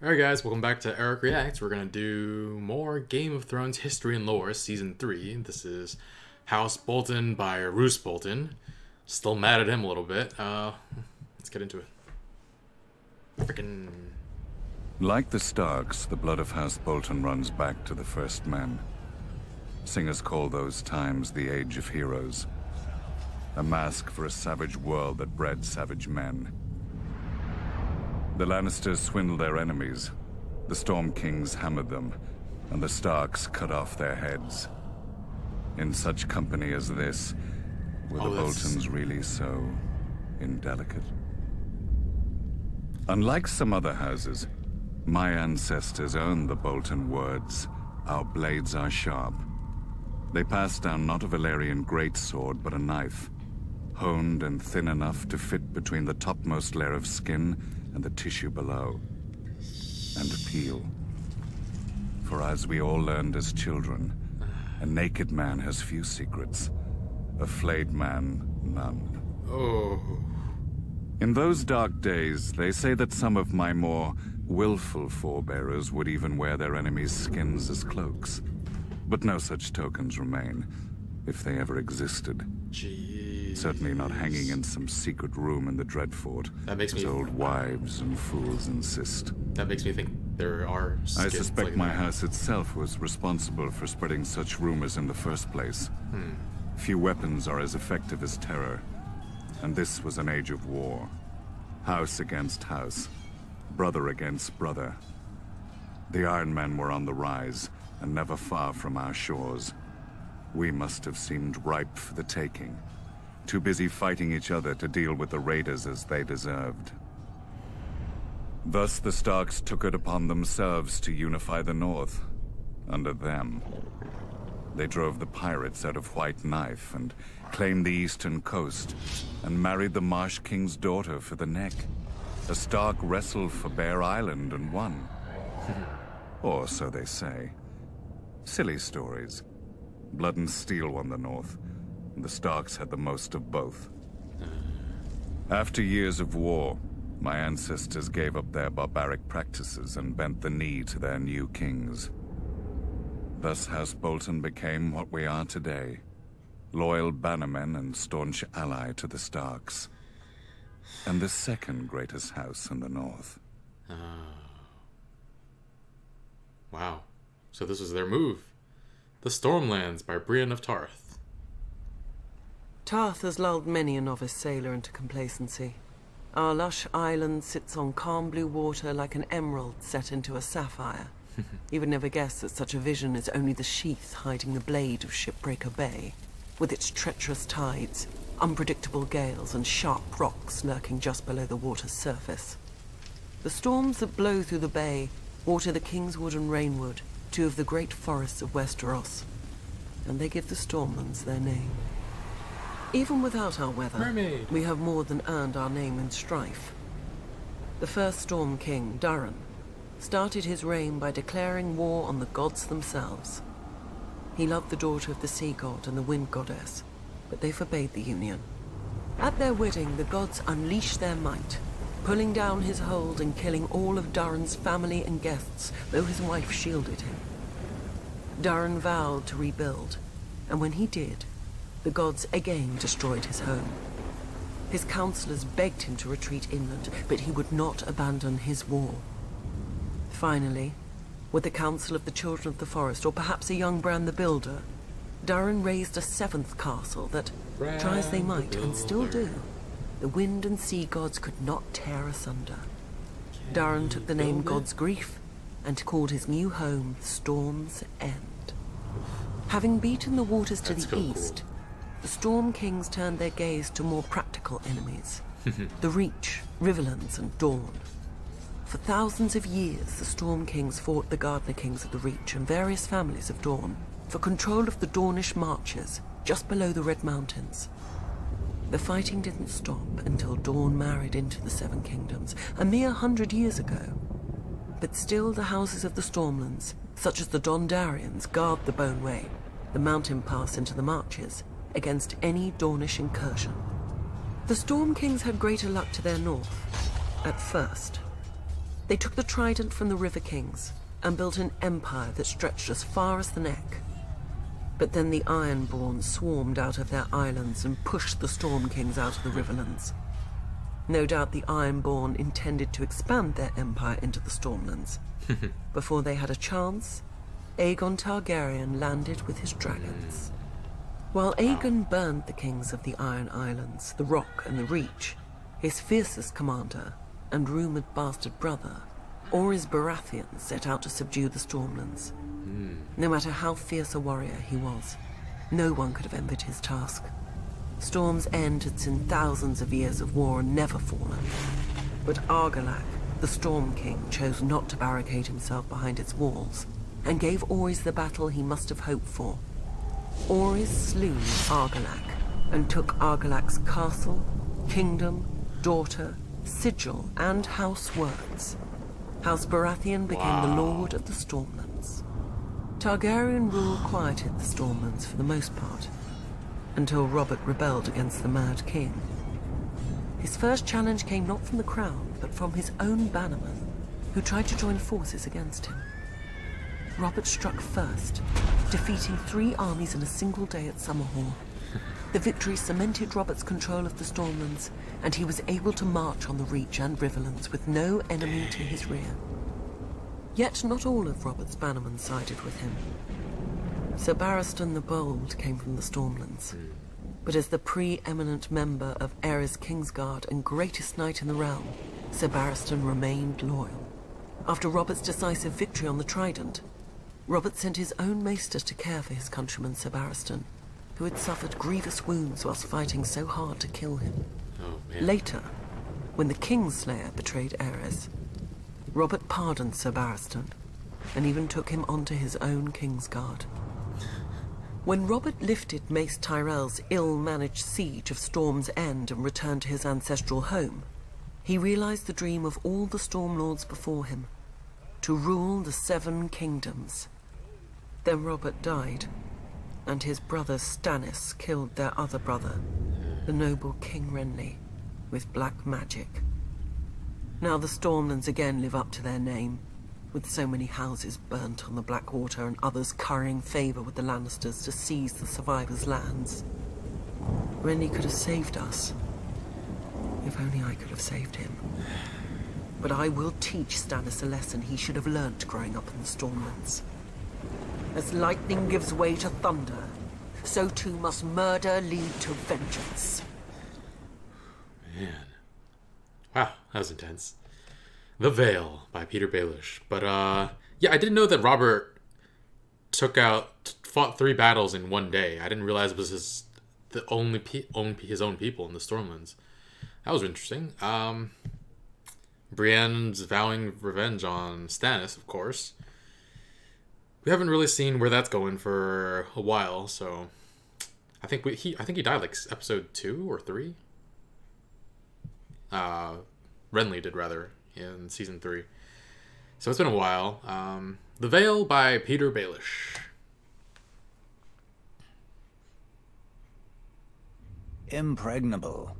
Alright guys, welcome back to Eric Reacts. We're gonna do more Game of Thrones History and Lore Season 3. This is House Bolton by Roose Bolton. Still mad at him a little bit. Let's get into it. Frickin'... Like the Starks, the blood of House Bolton runs back to the first men. Singers call those times the Age of Heroes. A mask for a savage world that bred savage men. The Lannisters swindled their enemies. The Storm Kings hammered them, and the Starks cut off their heads. In such company as this, were the Boltons really so indelicate? Unlike some other houses, my ancestors owned the Bolton words, "Our blades are sharp." They passed down not a Valyrian greatsword, but a knife, honed and thin enough to fit between the topmost layer of skin and the tissue below, and peel. For as we all learned as children, a naked man has few secrets, a flayed man none. Oh. In those dark days, they say that some of my more willful forebearers would even wear their enemies' skins as cloaks. But no such tokens remain, if they ever existed. Jeez. Certainly not hanging in some secret room in the Dreadfort, That makes as me... old wives and fools insist. That makes me think there are skins I suspect like my that. house itself was responsible for spreading such rumors in the first place. Few weapons are as effective as terror, and this was an age of war. House against house, brother against brother. The Iron Men were on the rise, and never far from our shores. We must have seemed ripe for the taking, too busy fighting each other to deal with the raiders as they deserved. Thus the Starks took it upon themselves to unify the North, under them. They drove the pirates out of White Knife and claimed the eastern coast, and married the Marsh King's daughter for the neck. A Stark wrestled for Bear Island and won. Or so they say. Silly stories. Blood and steel won the North, and the Starks had the most of both. After years of war, my ancestors gave up their barbaric practices and bent the knee to their new kings. Thus House Bolton became what we are today, loyal bannermen and staunch ally to the Starks, and the second greatest house in the North. Wow. So this was their move. The Stormlands by Brienne of Tarth. Tarth has lulled many a novice sailor into complacency. Our lush island sits on calm blue water like an emerald set into a sapphire. You would never guess that such a vision is only the sheath hiding the blade of Shipbreaker Bay, with its treacherous tides, unpredictable gales, and sharp rocks lurking just below the water's surface. The storms that blow through the bay water the Kingswood and Rainwood, two of the great forests of Westeros, and they give the Stormlands their name. Even without our weather, Mermaid. we have more than earned our name in strife. The first Storm King, Durin, started his reign by declaring war on the gods themselves. He loved the daughter of the sea god and the wind goddess, but they forbade the union. At their wedding, the gods unleashed their might, pulling down his hold and killing all of Durin's family and guests, though his wife shielded him. Durin vowed to rebuild, and when he did, the gods again destroyed his home. His counselors begged him to retreat inland, but he would not abandon his war. Finally, with the council of the Children of the Forest, or perhaps a young Bran the Builder, Durin raised a seventh castle that, try as they might, and still do, the wind and sea gods could not tear asunder. Durin took the name God's Grief and called his new home Storm's End. Having beaten the waters to the east, the Storm Kings turned their gaze to more practical enemies, the Reach, Riverlands, and Dawn. For thousands of years, the Storm Kings fought the Gardener Kings of the Reach and various families of Dawn for control of the Dornish marches just below the Red Mountains. The fighting didn't stop until Dawn married into the Seven Kingdoms, a mere 100 years ago. But still the houses of the Stormlands, such as the Dondarians, guard the Boneway, the mountain pass into the marches, against any Dornish incursion. The Storm Kings had greater luck to their north, at first. They took the trident from the River Kings and built an empire that stretched as far as the neck. But then the Ironborn swarmed out of their islands and pushed the Storm Kings out of the Riverlands. No doubt the Ironborn intended to expand their empire into the Stormlands. Before they had a chance, Aegon Targaryen landed with his dragons. While Aegon burned the kings of the Iron Islands, the Rock and the Reach, his fiercest commander and rumoured bastard brother, Orys Baratheon, set out to subdue the Stormlands. No matter how fierce a warrior he was, no one could have envied his task. Storm's End had seen thousands of years of war and never fallen. But Argilac, the Storm King, chose not to barricade himself behind its walls, and gave Orys the battle he must have hoped for. Orys slew Argilac, and took Argilac's castle, kingdom, daughter, sigil, and House Words. House Baratheon became the Lord of the Stormlands. Targaryen rule quieted the Stormlands for the most part, until Robert rebelled against the Mad King. His first challenge came not from the crown, but from his own bannermen, who tried to join forces against him. Robert struck first, defeating 3 armies in a single day at Summerhall. The victory cemented Robert's control of the Stormlands, and he was able to march on the Reach and Riverlands with no enemy to his rear. Yet not all of Robert's bannermen sided with him. Sir Barristan the Bold came from the Stormlands, but as the pre-eminent member of Aerys Kingsguard and greatest knight in the realm, Sir Barristan remained loyal. After Robert's decisive victory on the Trident, Robert sent his own maester to care for his countryman Sir Barristan, who had suffered grievous wounds whilst fighting so hard to kill him. Later, when the Kingslayer betrayed Aerys, Robert pardoned Sir Barristan, and even took him onto his own Kingsguard. When Robert lifted Mace Tyrell's ill-managed siege of Storm's End and returned to his ancestral home, he realized the dream of all the Stormlords before him, to rule the 7 kingdoms. Then Robert died, and his brother Stannis killed their other brother, the noble King Renly, with black magic. Now the Stormlands again live up to their name, with so many houses burnt on the Blackwater and others currying favour with the Lannisters to seize the survivors' lands. Renly could have saved us. If only I could have saved him. But I will teach Stannis a lesson he should have learnt growing up in the Stormlands. As lightning gives way to thunder, so too must murder lead to vengeance. Man. Wow, that was intense. The Vale by Peter Baelish. But, yeah, I didn't know that Robert fought 3 battles in one day. I didn't realize it was his own people in the Stormlands. That was interesting. Brienne's vowing revenge on Stannis, of course. We haven't really seen where that's going for a while, so I think he died like episode 2 or 3. Renly did rather in season 3. So it's been a while. The Vale by Peter Baelish. Impregnable.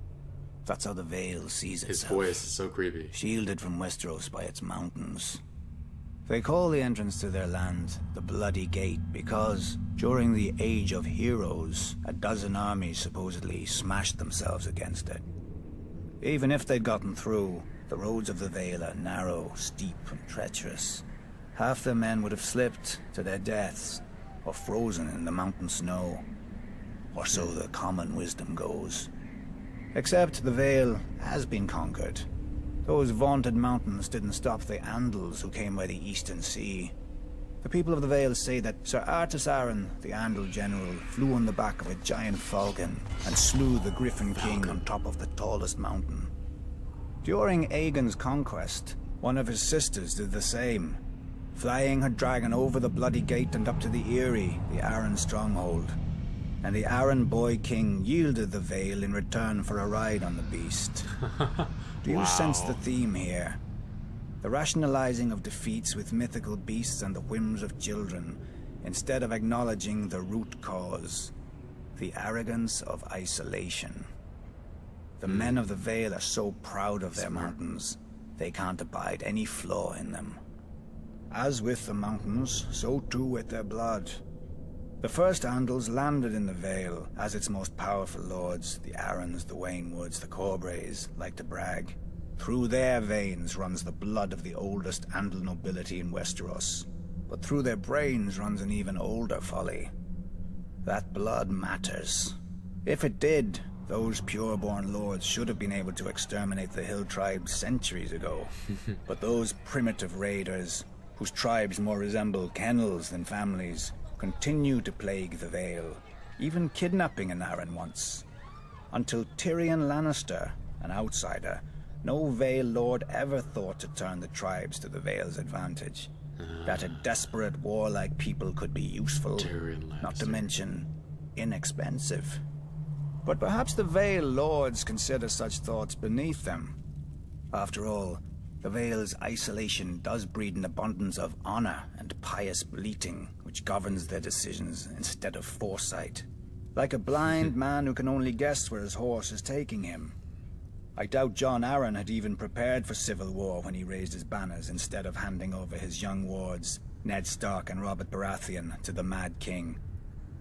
That's how the Vale sees itself. His voice is so creepy. Shielded from Westeros by its mountains. They call the entrance to their land the Bloody Gate because, during the Age of Heroes, a dozen armies supposedly smashed themselves against it. Even if they'd gotten through, the roads of the Vale are narrow, steep, and treacherous. Half their men would have slipped to their deaths, or frozen in the mountain snow. Or so the common wisdom goes. Except the Vale has been conquered. Those vaunted mountains didn't stop the Andals who came by the Eastern Sea. The people of the Vale say that Sir Artus Arryn, the Andal general, flew on the back of a giant falcon and slew the Griffin King on top of the tallest mountain. During Aegon's conquest, one of his sisters did the same, flying her dragon over the Bloody Gate and up to the Eyrie, the Arryn stronghold. And the Arryn boy king yielded the Vale in return for a ride on the beast. Do you sense the theme here? The rationalizing of defeats with mythical beasts and the whims of children, instead of acknowledging the root cause, the arrogance of isolation. The men of the Vale are so proud of their mountains. they can't abide any flaw in them. As with the mountains, so too with their blood. The first Andals landed in the Vale, as its most powerful lords, the Arryns, the Waynwoods, the Corbrays, like to brag. Through their veins runs the blood of the oldest Andal nobility in Westeros, but through their brains runs an even older folly. That blood matters. If it did, those pure-born lords should have been able to exterminate the hill tribes centuries ago. But those primitive raiders, whose tribes more resemble kennels than families, continue to plague the Vale, even kidnapping an Arryn once. Until Tyrion Lannister, an outsider, no Vale lord ever thought to turn the tribes to the Vale's advantage. That a desperate, warlike people could be useful, not to mention inexpensive. But perhaps the Vale lords consider such thoughts beneath them. After all, the Vale's isolation does breed an abundance of honor and pious bleating, which governs their decisions instead of foresight. Like a blind man who can only guess where his horse is taking him. I doubt Jon Arryn had even prepared for civil war when he raised his banners instead of handing over his young wards, Ned Stark and Robert Baratheon, to the Mad King.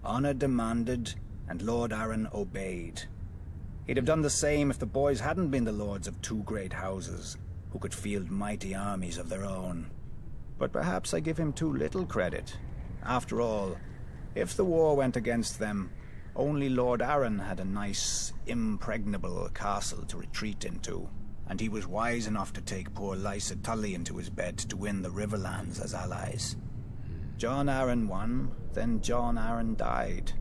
Honor demanded, and Lord Arryn obeyed. He'd have done the same if the boys hadn't been the lords of two great houses, who could field mighty armies of their own. But perhaps I give him too little credit. After all, if the war went against them, only Lord Arryn had a nice, impregnable castle to retreat into, and he was wise enough to take poor Lysa Tully into his bed to win the Riverlands as allies. Jon Arryn won, then Jon Arryn died.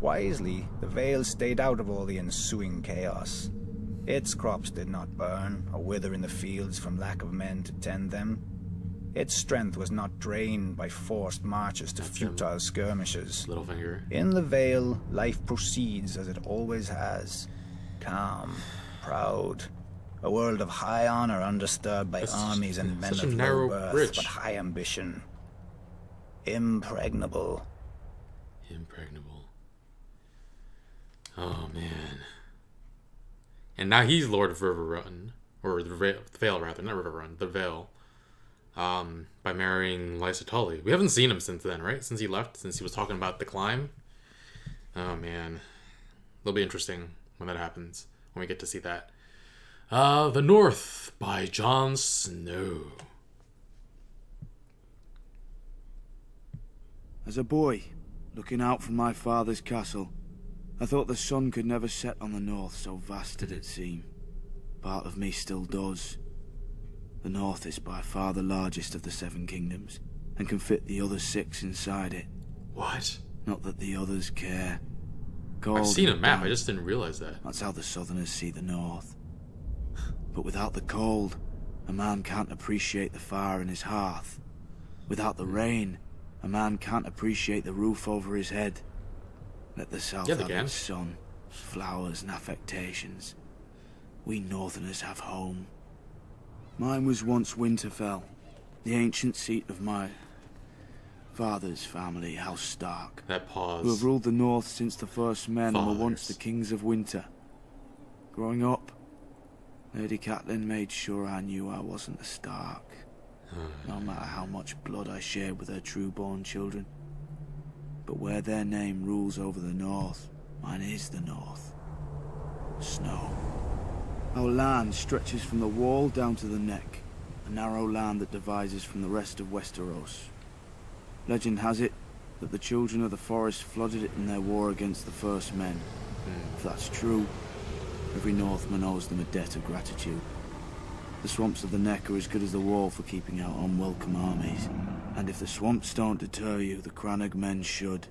Wisely, the Vale stayed out of all the ensuing chaos. Its crops did not burn or wither in the fields from lack of men to tend them. Its strength was not drained by forced marches to futile skirmishes. Littlefinger. In the Vale, life proceeds as it always has. Calm, proud. A world of high honor undisturbed by armies and men of low birth, but high ambition. Impregnable. Impregnable. Oh, man. And now he's Lord of Riverrun. Or the Vale, rather. Not Riverrun. The Vale. By marrying Lysa Tully. We haven't seen him since then, right? Since he left, since he was talking about the climb. Oh, man. It'll be interesting when that happens. When we get to see that. The North by Jon Snow. As a boy, looking out from my father's castle, I thought the sun could never set on the North, so vast did it seem. Part of me still does. The North is by far the largest of the 7 kingdoms, and can fit the other 6 inside it. What? Not that the others care. I've seen a map, I just didn't realize that. That's how the Southerners see the North. But without the cold, a man can't appreciate the fire in his hearth. Without the rain, a man can't appreciate the roof over his head. Let the South have its sun, flowers and affectations. We Northerners have home. Mine was once Winterfell, the ancient seat of my father's family, House Stark. That pause. Who have ruled the North since the first men and were once the kings of winter. Growing up, Lady Catelyn made sure I knew I wasn't a Stark. No matter how much blood I shared with her true-born children. But where their name rules over the North, mine is the North. Snow. Our land stretches from the wall down to the neck, a narrow land that divides us from the rest of Westeros. Legend has it that the children of the forest flooded it in their war against the first men. If that's true, every Northman owes them a debt of gratitude. The swamps of the neck are as good as the wall for keeping out unwelcome armies. And if the swamps don't deter you, the Crannog men should.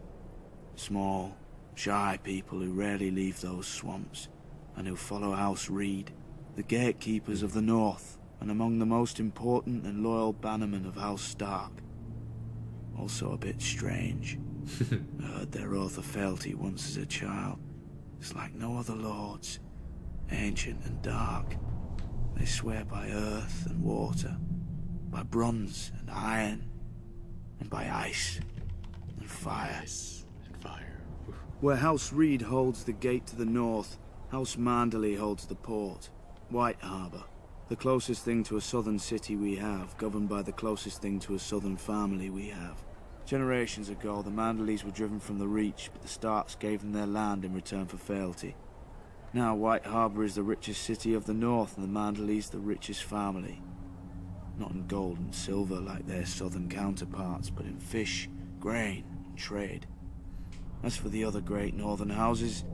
Small, shy people who rarely leave those swamps, and who follow House Reed, the gatekeepers of the North, and among the most important and loyal bannermen of House Stark. Also a bit strange. I heard their oath of fealty once as a child. It's like no other lords, ancient and dark. They swear by earth and water, by bronze and iron, and by ice and fire. Ice and fire. Where House Reed holds the gate to the north, House Manderley holds the port, White Harbour. The closest thing to a southern city we have, governed by the closest thing to a southern family we have. Generations ago, the Manderleys were driven from the Reach, but the Starks gave them their land in return for fealty. Now White Harbour is the richest city of the north, and the Manderleys the richest family. Not in gold and silver like their southern counterparts, but in fish, grain, and trade. As for the other great northern houses,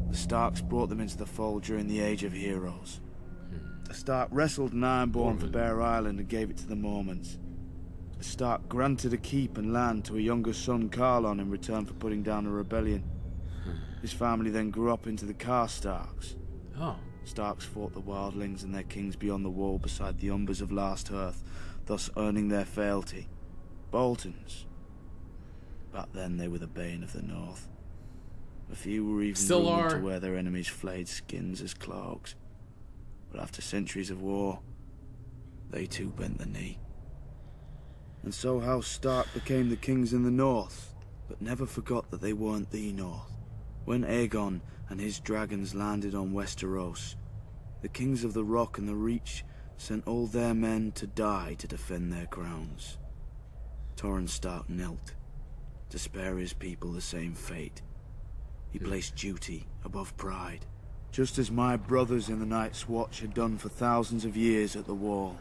the Starks brought them into the fold during the Age of Heroes. The Stark wrestled an Ironborn for Bear Island and gave it to the Mormons. The Stark granted a keep and land to a younger son, Carlon, in return for putting down a rebellion. His family then grew up into the Karstarks. Oh. Starks fought the Wildlings and their kings beyond the wall beside the Umbers of Last Earth, thus earning their fealty. Boltons. Back then they were the bane of the North. A few were even rumored to wear their enemies' flayed skins as cloaks. But after centuries of war, they too bent the knee. And so House Stark became the kings in the north, but never forgot that they weren't the north. When Aegon and his dragons landed on Westeros, the kings of the Rock and the Reach sent all their men to die to defend their crowns. Torrhen Stark knelt, to spare his people the same fate. He placed duty above pride, just as my brothers in the Night's Watch had done for thousands of years at the Wall.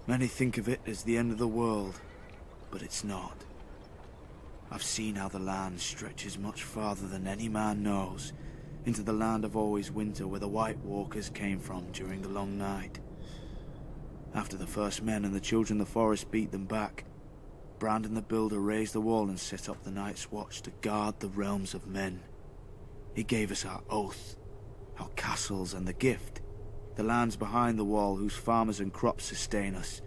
Many think of it as the end of the world, but it's not. I've seen how the land stretches much farther than any man knows, into the land of always winter where the White Walkers came from during the long night. After the first men and the children of the forest beat them back, Brandon the Builder raised the wall and set up the Night's Watch to guard the realms of men. He gave us our oath, our castles and the gift, the lands behind the wall whose farmers and crops sustain us.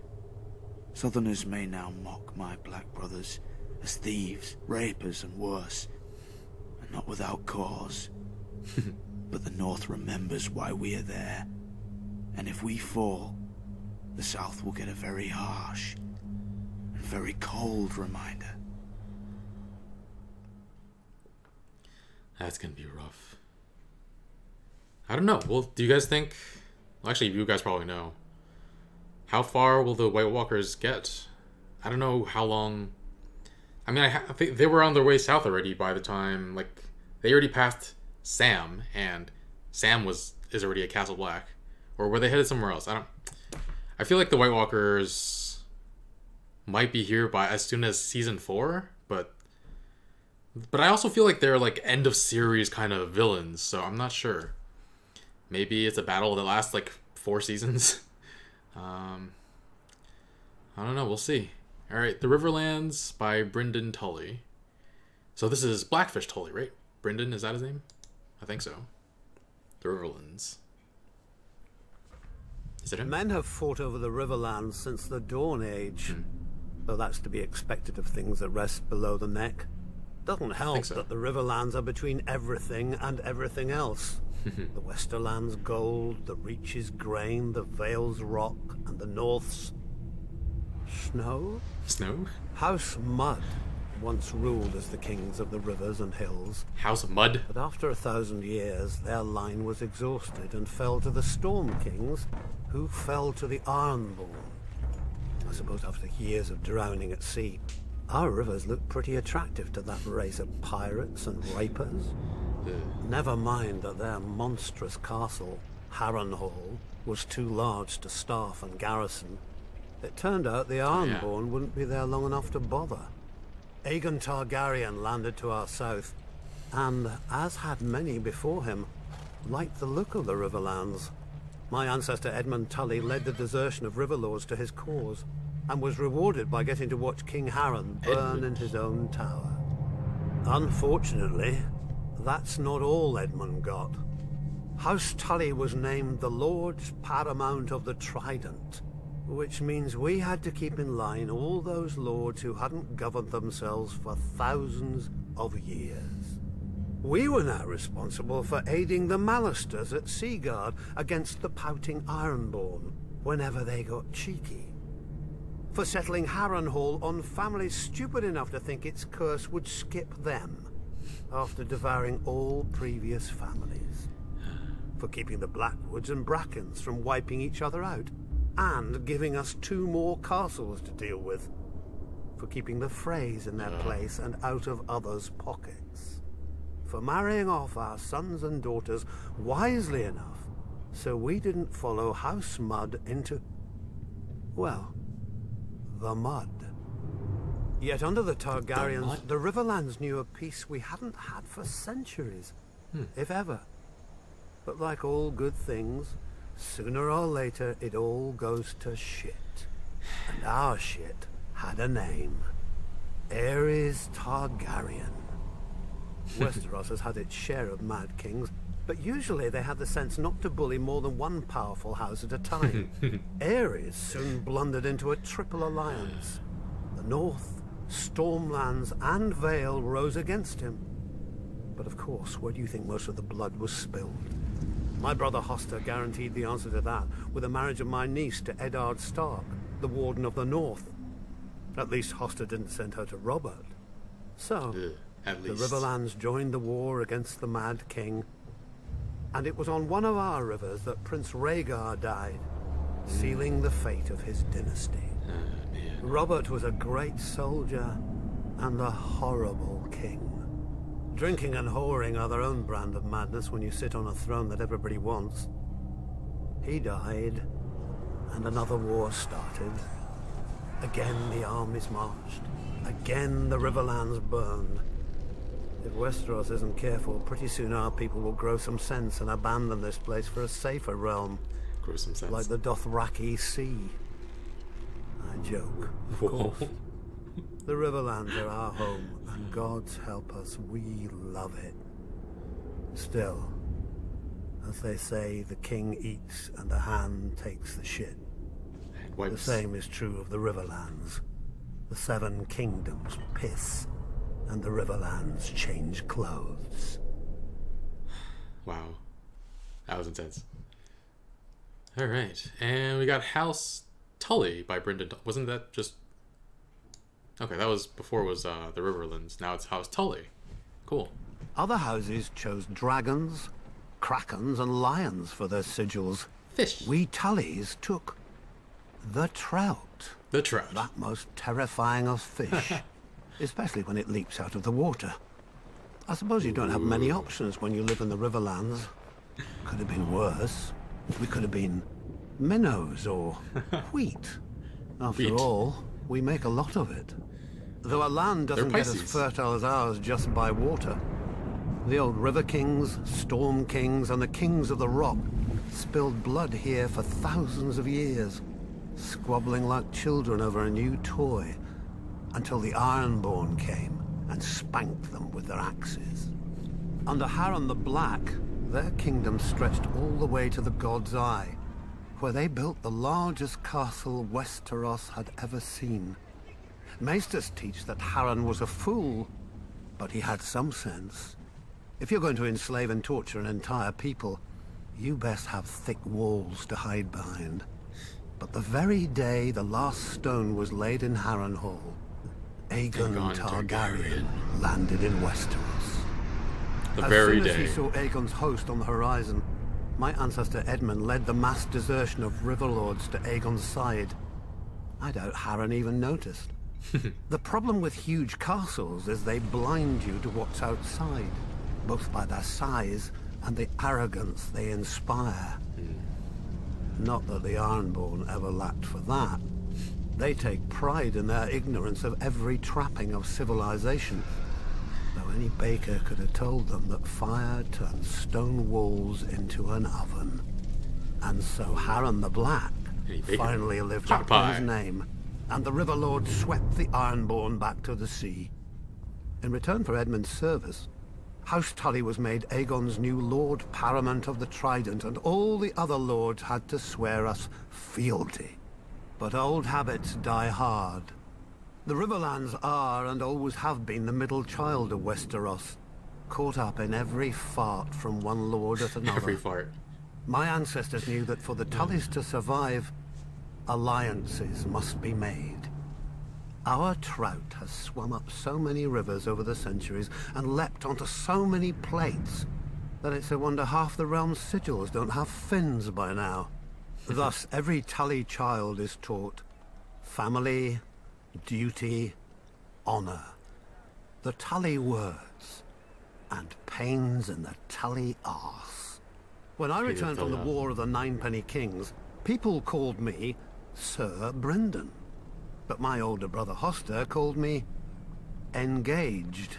Southerners may now mock my black brothers as thieves, rapers and worse, and not without cause. But the North remembers why we are there, and if we fall, the South will get a very harsh and very cold reminder. That's gonna be rough. I don't know. Well, do you guys think... Well, actually, you guys probably know. How far will the White Walkers get? I don't know how long... I mean, I think they were on their way south already by the time... Like, they already passed Sam, and Sam is already at Castle Black. Or were they headed somewhere else? I feel like the White Walkers might be here by as soon as Season 4, but I also feel like they're like end of series kind of villains, so I'm not sure. Maybe it's a battle that lasts like 4 seasons. I don't know, we'll see. Alright, The Riverlands by Brynden Tully. So this is Blackfish Tully, right? Brynden, is that his name? I think so. The Riverlands. Is it him? Men have fought over the Riverlands since the Dawn Age. Though that's to be expected of things that rest below the neck. Doesn't help that the Riverlands are between everything and everything else. The Westerland's gold, the Reach's grain, the Vale's rock, and the North's... snow? Snow? House Mud once ruled as the kings of the rivers and hills. House Mud? But after 1,000 years, their line was exhausted and fell to the Storm Kings, who fell to the Ironborn. I suppose after years of drowning at sea, our rivers look pretty attractive to that race of pirates and rapers. Never mind that their monstrous castle, Harrenhal, was too large to staff and garrison. It turned out the Ironborn wouldn't be there long enough to bother. Aegon Targaryen landed to our south, and, as had many before him, liked the look of the Riverlands. My ancestor Edmund Tully led the desertion of Riverlords to his cause, and was rewarded by getting to watch King Harren burn in his own tower. Unfortunately, that's not all Edmund got. House Tully was named the Lords Paramount of the Trident, which means we had to keep in line all those lords who hadn't governed themselves for thousands of years. We were now responsible for aiding the Malisters at Seaguard against the pouting Ironborn whenever they got cheeky. For settling Harrenhal on families stupid enough to think its curse would skip them after devouring all previous families. for keeping the Blackwoods and Brackens from wiping each other out, and giving us 2 more castles to deal with, for keeping the Freys in their place and out of others' pockets, for marrying off our sons and daughters wisely enough so we didn't follow House Mud into, well, the mud. Yet under the Targaryens, the Riverlands knew a peace we hadn't had for centuries, if ever. But like all good things, sooner or later it all goes to shit. And our shit had a name. Aerys Targaryen. Westeros has had its share of mad kings, but usually they had the sense not to bully more than one powerful house at a time. Aerys soon blundered into a triple alliance. The North, Stormlands, and Vale rose against him. But of course, where do you think most of the blood was spilled? My brother Hoster guaranteed the answer to that with the marriage of my niece to Eddard Stark, the Warden of the North. At least Hoster didn't send her to Robert. So, the Riverlands joined the war against the Mad King. And it was on one of our rivers that Prince Rhaegar died, sealing the fate of his dynasty. Robert was a great soldier and a horrible king. Drinking and whoring are their own brand of madness when you sit on a throne that everybody wants. He died, and another war started. Again the armies marched. Again the Riverlands burned. If Westeros isn't careful, pretty soon our people will grow some sense and abandon this place for a safer realm. Grow some sense. Like the Dothraki Sea. I joke, of course. The Riverlands are our home, and God's help us, we love it. Still, as they say, the king eats and the hand takes the shit. The same is true of the Riverlands. The 7 kingdoms piss, and the Riverlands change clothes. Wow. That was intense. Alright, and we got House Tully by Brendan. Wasn't that just... Okay, that was before it was the Riverlands. Now it's House Tully. Cool. Other houses chose dragons, krakens, and lions for their sigils. Fish. We Tullys took the trout. The trout. That most terrifying of fish. Especially when it leaps out of the water. I suppose you don't have many options when you live in the Riverlands. Could have been worse. We could have been minnows or wheat. After all, we make a lot of it. Though our land doesn't get as fertile as ours just by water. The old River Kings, Storm Kings, and the Kings of the Rock spilled blood here for thousands of years, squabbling like children over a new toy, until the Ironborn came and spanked them with their axes. Under Harren the Black, their kingdom stretched all the way to the God's Eye, where they built the largest castle Westeros had ever seen. Maesters teach that Harren was a fool, but he had some sense. If you're going to enslave and torture an entire people, you best have thick walls to hide behind. But the very day the last stone was laid in Harrenhal, Aegon Targaryen landed in Westeros. The very day. As soon as he saw Aegon's host on the horizon, my ancestor Edmund led the mass desertion of Riverlords to Aegon's side. I doubt Harren even noticed. The problem with huge castles is they blind you to what's outside, both by their size and the arrogance they inspire. Not that the Ironborn ever lacked for that. They take pride in their ignorance of every trapping of civilization. Though any baker could have told them that fire turns stone walls into an oven. And so Harren the Black finally lived up to his name, and the Riverlord swept the Ironborn back to the sea. In return for Edmund's service, House Tully was made Aegon's new Lord Paramount of the Trident, and all the other lords had to swear us fealty. But old habits die hard. The Riverlands are, and always have been, the middle child of Westeros, caught up in every fart from one lord at another. Every fart. My ancestors knew that for the Tullys to survive, alliances must be made. Our trout has swum up so many rivers over the centuries and leapt onto so many plates that it's a wonder half the realm's sigils don't have fins by now. Thus, every Tully child is taught family, duty, honor. The Tully words, and pains in the Tully arse. When I returned from the War of the Ninepenny Kings, people called me Sir Brendan. But my older brother Hoster called me Engaged.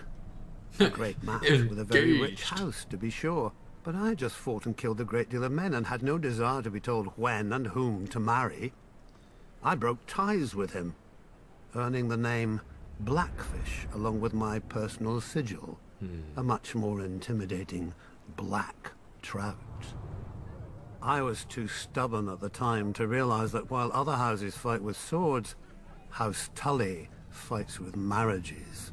A great match with a very rich house, to be sure. But I just fought and killed a great deal of men and had no desire to be told when and whom to marry. I broke ties with him, earning the name Blackfish along with my personal sigil, a much more intimidating black trout. I was too stubborn at the time to realize that while other houses fight with swords, House Tully fights with marriages.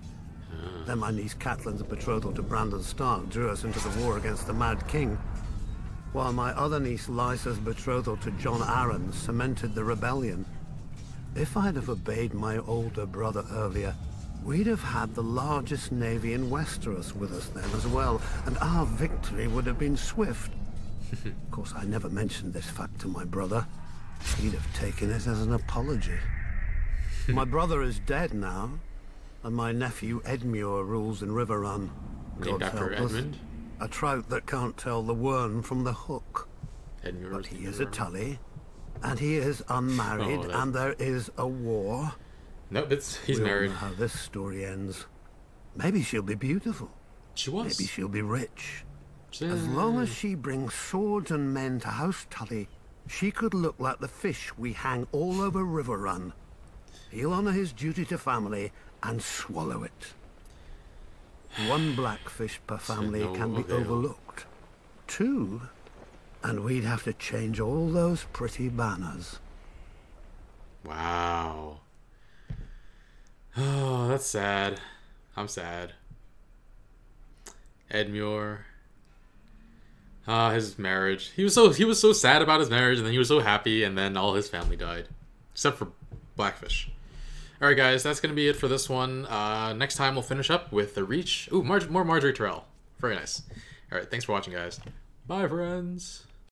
Then my niece Catelyn's betrothal to Brandon Stark drew us into the war against the Mad King, while my other niece Lysa's betrothal to Jon Arryn cemented the rebellion. If I'd have obeyed my older brother earlier, we'd have had the largest navy in Westeros with us then as well, and our victory would have been swift. Of course, I never mentioned this fact to my brother. He'd have taken it as an apology. My brother is dead now, and my nephew Edmure rules in Riverrun. Named after Edmund? A trout that can't tell the worm from the hook. Edmure, but he is a Tully, and he is unmarried, and there is a war. No, he's married. Know how this story ends. Maybe she'll be beautiful. She was. Maybe she'll be rich. As long as she brings swords and men to House Tully, she could look like the fish we hang all over Riverrun. He'll honor his duty to family and swallow it. One blackfish per family can be overlooked. Two, and we'd have to change all those pretty banners. Wow. Oh, that's sad. I'm sad. Edmure. His marriage. He was so sad about his marriage, and then he was so happy, and then all his family died, except for Blackfish. All right, guys, that's gonna be it for this one. Next time we'll finish up with the Reach. Ooh, more Marjorie Terrell. Very nice. All right, thanks for watching, guys. Bye, friends.